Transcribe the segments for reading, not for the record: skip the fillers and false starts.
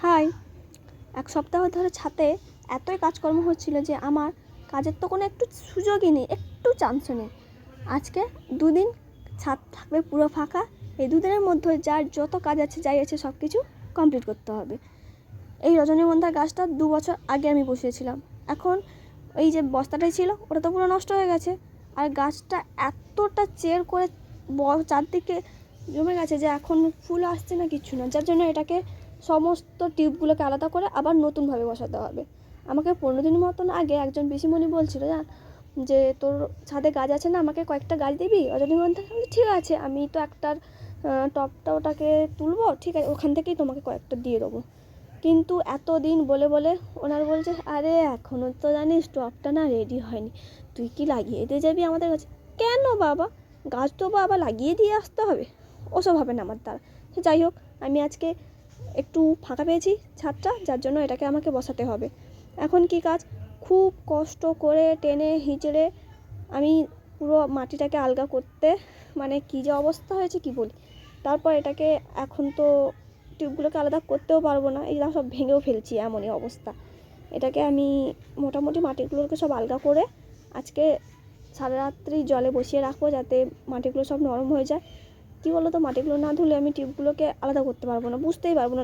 High. এক সপ্তাহ ধরে ছাদে এতই কাজকর্ম হচ্ছিল যে আমার কাজের তো কোনো একটু সুযোগই নেই, একটু চান্সও নেই। আজকে দুদিন ছাদ থাকবে পুরো ফাঁকা। এই দুদিনের মধ্যে যার যত কাজ আছে যাই আছে সব কিছু কমপ্লিট করতে হবে। এই রজনীগন্ধা গাছটা 2 বছর আগে আমি বসিয়েছিলাম। এখন এই যে বস্তাটাই ছিল ওটা তো পুরো নষ্ট হয়ে গেছে। আর গাছটা এতটা চের করে চারদিকে জমে গেছে যে এখন ফুল আসছে না, কিচ্ছু না, যার জন্য এটাকে সমস্ত টিউবগুলোকে আলাদা করে আবার নতুনভাবে বসাতে হবে। আমাকে 15 দিন মতন আগে একজন পিসিমণি বলছিল যে তোর ছাদে গাছ আছে না, আমাকে কয়েকটা গাছ দিবি রজনীগন্ধা। ঠিক আছে, আমি তো একটার টপটা ওটাকে তুলবো, ঠিক আছে, ওখান থেকেই তোমাকে কয়েকটা দিয়ে দেবো। কিন্তু এত দিন বলে বলে ওনার বলছে, আরে এখনও তো জানিস টপটা না রেডি হয়নি, তুই কি লাগিয়ে দিয়ে যাবি আমাদের কাছে? কেন বাবা, গাছ তো বাবা লাগিয়ে দিয়ে আসতে হবে, ওসব হবে না আমার দ্বারা। সে যাই হোক, আমি আজকে একটু ফাঁকা পেয়েছি ছাদটা, যার জন্য এটাকে আমাকে বসাতে হবে। এখন কি কাজ, খুব কষ্ট করে টেনে হিঁচড়ে আমি পুরো মাটিটাকে আলগা করতে, মানে কী যে অবস্থা হয়েছে কি বলি। তারপর এটাকে এখন তো টিউবগুলোকে আলাদা করতেও পারবো না, এইগুলো সব ভেঙেও ফেলছি, এমনই অবস্থা। এটাকে আমি মোটামুটি মাটিগুলোকে সব আলগা করে আজকে সারা রাত্রি জলে বসিয়ে রাখবো, যাতে মাটিগুলো সব নরম হয়ে যায়। কী বলো তো, মাটিগুলো না ধুলে আমি টিউবগুলোকে আলাদা করতে পারবো না, বুঝতেই পারবো না।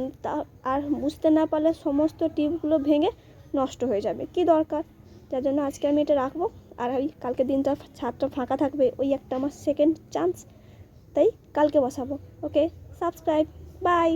আর বুঝতে না পারলে সমস্ত টিউবগুলো ভেঙে নষ্ট হয়ে যাবে, কি দরকার। যার জন্য আজকে আমি এটা রাখবো। আর ওই কালকে দিনটা ছাদটা ফাঁকা থাকবে, ওই একটা আমার সেকেন্ড চান্স, তাই কালকে বসাবো। ওকে, সাবস্ক্রাইব, বাই।